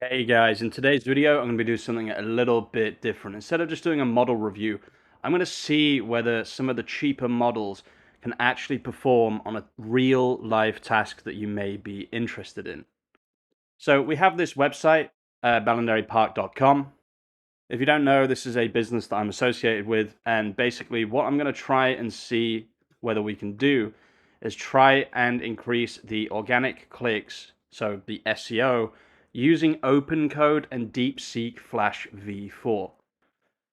Hey guys, in today's video, I'm going to be doing something a little bit different. Instead of just doing a model review, I'm going to see whether some of the cheaper models can actually perform on a real live task that you may be interested in. So we have this website, ballanderrypark.com. If you don't know, this is a business that I'm associated with, and basically what I'm going to try and see whether we can do is try and increase the organic clicks, so the SEO, using OpenCode and DeepSeek Flash v4.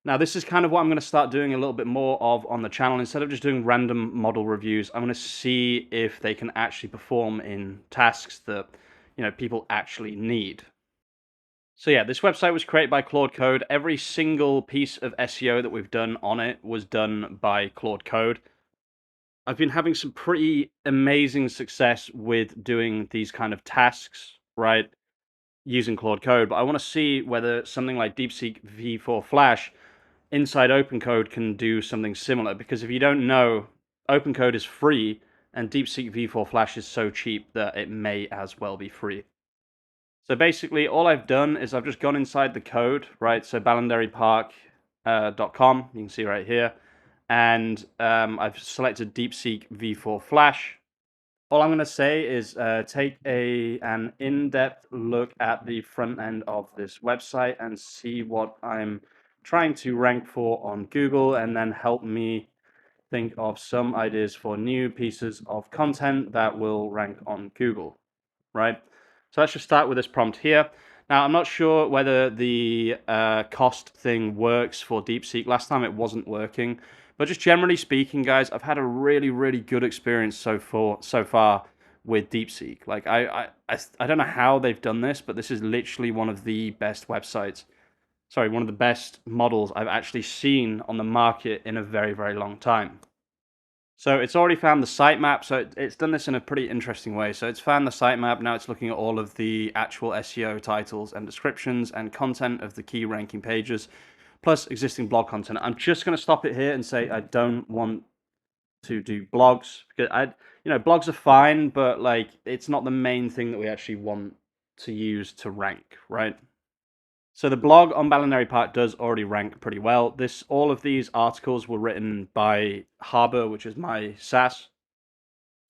Now, this is kind of what I'm going to start doing a little bit more of on the channel. Instead of just doing random model reviews, I'm going to see if they can actually perform in tasks that, people actually need. So yeah, this website was created by Claude Code. Every single piece of SEO that we've done on it was done by Claude Code. I've been having some pretty amazing success with doing these kind of tasks, right, using Claude Code, but I want to see whether something like DeepSeek v4 Flash inside OpenCode can do something similar, because if you don't know, OpenCode is free, and DeepSeek v4 Flash is so cheap that it may as well be free. So basically, all I've done is I've just gone inside the code, right? So ballanderrypark.com, you can see right here. And I've selected DeepSeek v4 Flash. All I'm going to say is take an in-depth look at the front end of this website and see what I'm trying to rank for on Google, and then help me think of some ideas for new pieces of content that will rank on Google, right? So let's just start with this prompt here. Now, I'm not sure whether the cost thing works for DeepSeek. Last time it wasn't working. But just generally speaking, guys, I've had a really, really good experience so far with DeepSeek. Like, I don't know how they've done this, but this is literally one of the best websites. Sorry, one of the best models I've actually seen on the market in a very, very long time. So it's already found the sitemap, so it's done this in a pretty interesting way. So it's found the sitemap, now it's looking at all of the actual SEO titles and descriptions and content of the key ranking pages, plus existing blog content. I'm just going to stop it here and say I don't want to do blogs, because blogs are fine, but like it's not the main thing that we actually want to use to rank, right? So the blog on Ballanderry Park does already rank pretty well. All of these articles were written by Harbor, which is my SaaS.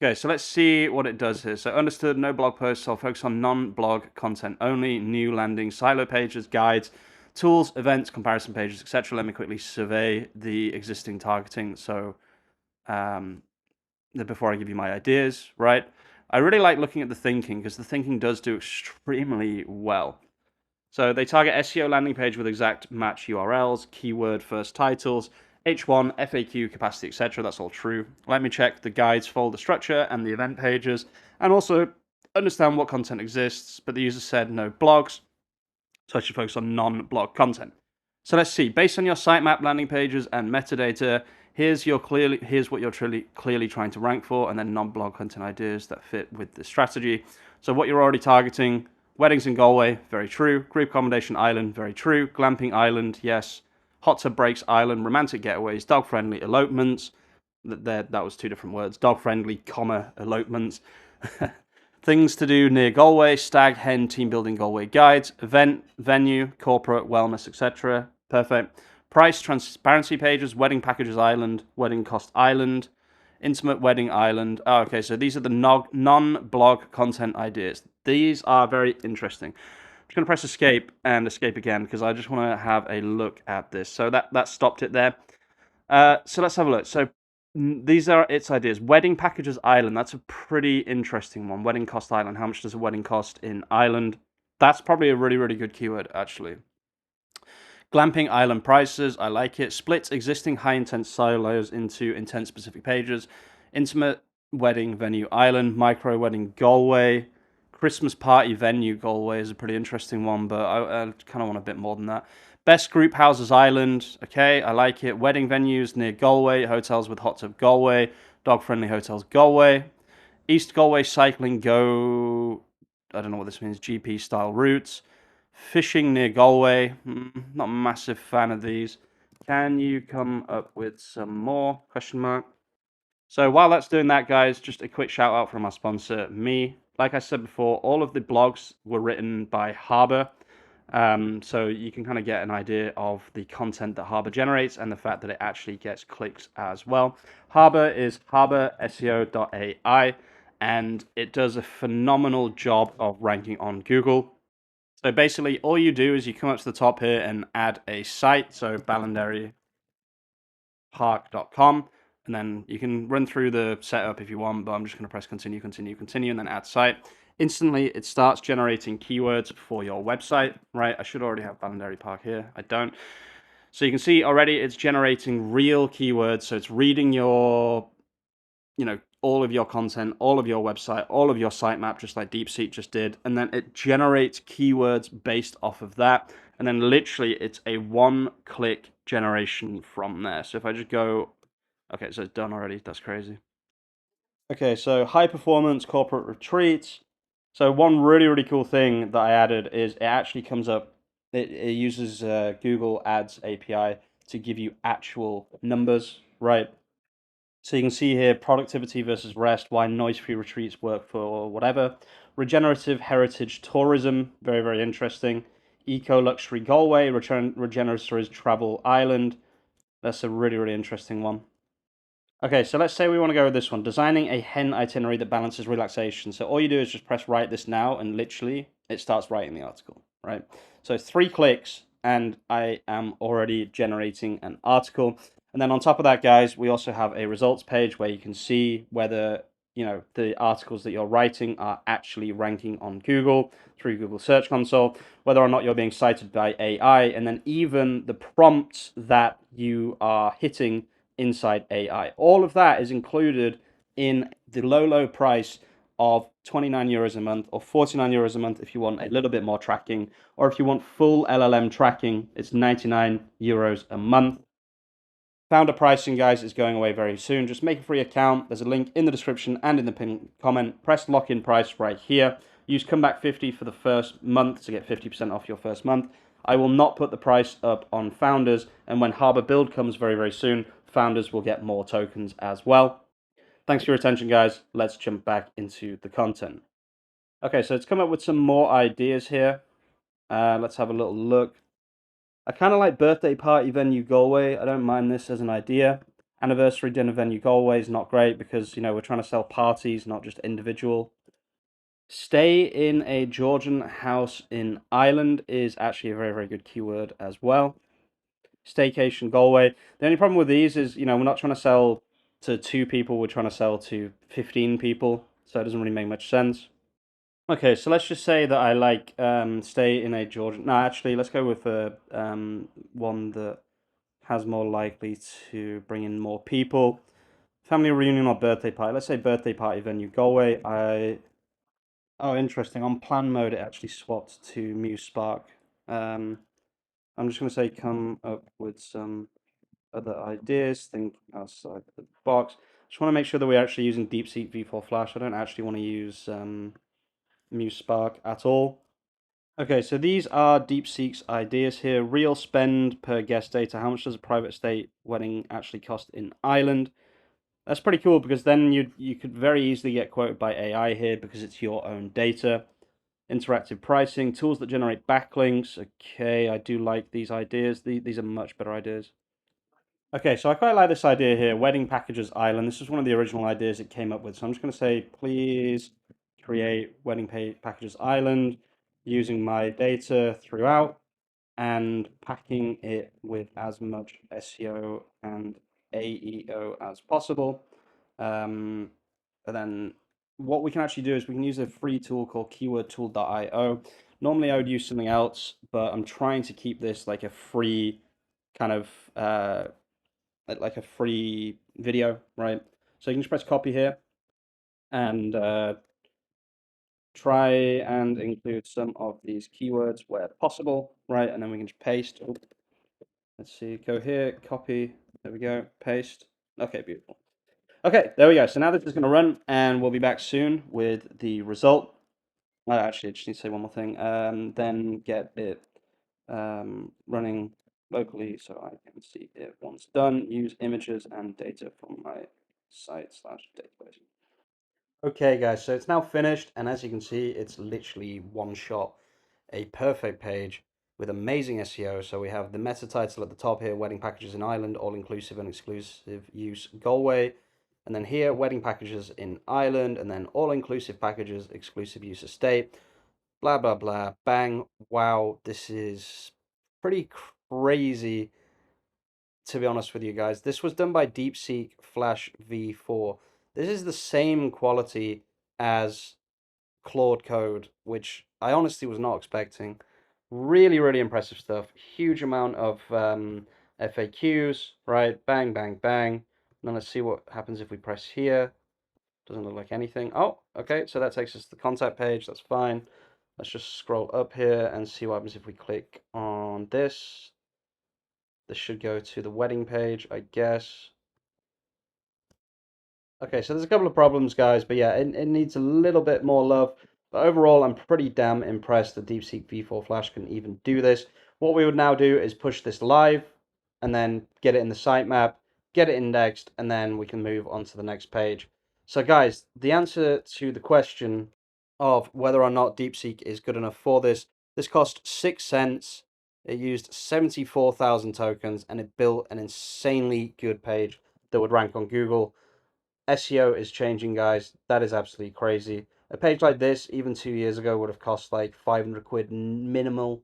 Okay, so let's see what it does here. So understood, no blog posts. I'll focus on non-blog content only, new landing, silo pages, guides, tools, events, comparison pages, etc. Let me quickly survey the existing targeting. So before I give you my ideas, right? I really like looking at the thinking, because the thinking does do extremely well. So they target SEO landing page with exact match URLs, keyword first titles, H1, FAQ, capacity, etc. That's all true. Let me check the guides, folder structure, and the event pages, and also understand what content exists, but the user said no blogs, so I should focus on non-blog content. So let's see, based on your sitemap landing pages and metadata, here's what you're clearly trying to rank for, and then non-blog content ideas that fit with the strategy. So what you're already targeting: weddings in Galway, very true. Group accommodation island, very true. Glamping island, yes. Hot tub breaks island, romantic getaways, dog-friendly elopements. That was two different words. Dog-friendly, comma, elopements. Things to do near Galway, stag, hen, team building Galway guides, event, venue, corporate, wellness, etc. Perfect. Price, transparency pages, wedding packages island, wedding cost island, intimate wedding island. Oh, okay, so these are the non-blog content ideas. These are very interesting. I'm just going to press escape and escape again, because I just want to have a look at this. So that stopped it there. So let's have a look. So these are its ideas. Wedding packages island. That's a pretty interesting one. Wedding cost island. How much does a wedding cost in Ireland? That's probably a really, really good keyword, actually. Glamping island prices. I like it. Splits existing high intent silos into intent specific pages. Intimate wedding venue island. Micro wedding Galway. Christmas party venue Galway is a pretty interesting one, but I kind of want a bit more than that. Best group houses island. Okay, I like it. Wedding venues near Galway. Hotels with hot tub Galway. Dog friendly hotels Galway. East Galway cycling go. I don't know what this means. GP style routes. Fishing near Galway. Not a massive fan of these. Can you come up with some more? Question mark. So while that's doing that, guys, just a quick shout out from our sponsor, me. Like I said before, all of the blogs were written by Harbor. So you can kind of get an idea of the content that Harbor generates and the fact that it actually gets clicks as well. Harbor is HarborSEO.ai, and it does a phenomenal job of ranking on Google. So basically, all you do is you come up to the top here and add a site, so ballanderrypark.com, and then you can run through the setup if you want, but I'm just going to press continue, continue, continue, and then add site. Instantly, it starts generating keywords for your website, right? I should already have Ballanderry Park here. I don't. So you can see already it's generating real keywords. So it's reading your, all of your content, all of your website, all of your sitemap, just like DeepSeek just did. And then it generates keywords based off of that. And then literally it's a one-click generation from there. So if I just go, okay, so it's done already. That's crazy. Okay, so high performance corporate retreats. So one really, really cool thing that I added is it actually comes up, it uses Google Ads API to give you actual numbers, right? So you can see here productivity versus rest, why noise-free retreats work for whatever. Regenerative heritage tourism, very, very interesting. Eco-luxury Galway, regenerative travel island. That's a really, really interesting one. Okay, so let's say we want to go with this one. Designing a hen itinerary that balances relaxation. So all you do is just press write this now, and literally it starts writing the article, right? So 3 clicks, and I am already generating an article. And then on top of that, guys, we also have a results page where you can see whether, the articles that you're writing are actually ranking on Google through Google Search Console, whether or not you're being cited by AI, and then even the prompts that you are hitting inside AI. All of that is included in the low price of 29 euros a month or 49 euros a month if you want a little bit more tracking, or if you want full LLM tracking, it's 99 euros a month. Founder pricing, guys, is going away very soon. Just make a free account. There's a link in the description and in the pinned comment. Press lock-in price right here. Use comeback 50 for the first month to get 50% off your first month. I will not put the price up on founders, and when Harbor Build comes very, very soon, founders will get more tokens as well. Thanks for your attention, guys. Let's jump back into the content. Okay, so it's come up with some more ideas here. Let's have a little look. I kind of like birthday party venue Galway. I don't mind this as an idea. Anniversary dinner venue Galway is not great because, we're trying to sell parties, not just individual. Stay in a Georgian house in Ireland is actually a very, very good keyword as well. Staycation Galway. The only problem with these is, we're not trying to sell to 2 people, we're trying to sell to 15 people. So it doesn't really make much sense. Okay, so let's just say that I like stay in a Georgian. No, actually, let's go with one that has more likely to bring in more people. Family reunion or birthday party. Let's say birthday party venue Galway. Oh, interesting. On plan mode, it actually swapped to Muse Spark. I'm just going to say come up with some other ideas. Think outside the box. Just want to make sure that we're actually using DeepSeek V4 Flash. I don't actually want to use Muse Spark at all. Okay, so these are DeepSeek's ideas here. Real spend per guest data. How much does a private estate wedding actually cost in Ireland? That's pretty cool because then you could very easily get quoted by AI here because it's your own data. Interactive pricing, tools that generate backlinks. Okay, I do like these ideas. These are much better ideas. Okay, so I quite like this idea here, Wedding Packages Island. This is one of the original ideas it came up with. So I'm just going to say, please create Wedding Packages Island using my data throughout and packing it with as much SEO and AEO as possible. And then what we can actually do is we can use a free tool called keywordtool.io. Normally I would use something else, but I'm trying to keep this like a free kind of like a free video, right? So you can just press copy here and try and include some of these keywords where possible, right? And then we can just paste. Oh, let's see, go here, copy, there we go, paste. Okay, beautiful. Okay, there we go. So now this is going to run and we'll be back soon with the result. Actually, I just need to say one more thing. Then get it running locally so I can see it once done. Use images and data from my site/database. Okay, guys, so it's now finished, and as you can see, it's literally one shot, a perfect page. with amazing SEO. So we have the meta title at the top here, wedding packages in Ireland, all inclusive and exclusive use Galway. And then here, wedding packages in Ireland, and then all inclusive packages, exclusive use estate, blah, blah, blah, bang. Wow, this is pretty crazy, to be honest with you guys. This was done by DeepSeek Flash V4. This is the same quality as Claude Code, which I honestly was not expecting. Really, really impressive stuff. Huge amount of FAQs, right? Bang, bang, bang. Now let's see what happens if we press here. Doesn't look like anything. Oh, okay, so that takes us to the contact page. That's fine. Let's just scroll up here and see what happens if we click on this. This should go to the wedding page, I guess. Okay, so there's a couple of problems, guys, but yeah, it needs a little bit more love. But overall, I'm pretty damn impressed that DeepSeek V4 Flash can even do this. What we would now do is push this live, and then get it in the sitemap, get it indexed, and then we can move on to the next page. So guys, the answer to the question of whether or not DeepSeek is good enough for this cost 6 cents. It used 74,000 tokens, and it built an insanely good page that would rank on Google. SEO is changing, guys. That is absolutely crazy. A page like this, even 2 years ago, would have cost like 500 quid minimum.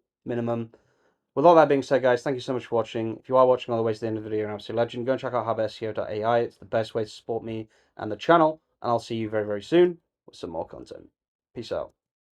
With all that being said, guys, thank you so much for watching. If you are watching all the way to the end of the video, you're an absolute legend. Go and check out HarborSEO.ai. It's the best way to support me and the channel. And I'll see you very, very soon with some more content. Peace out.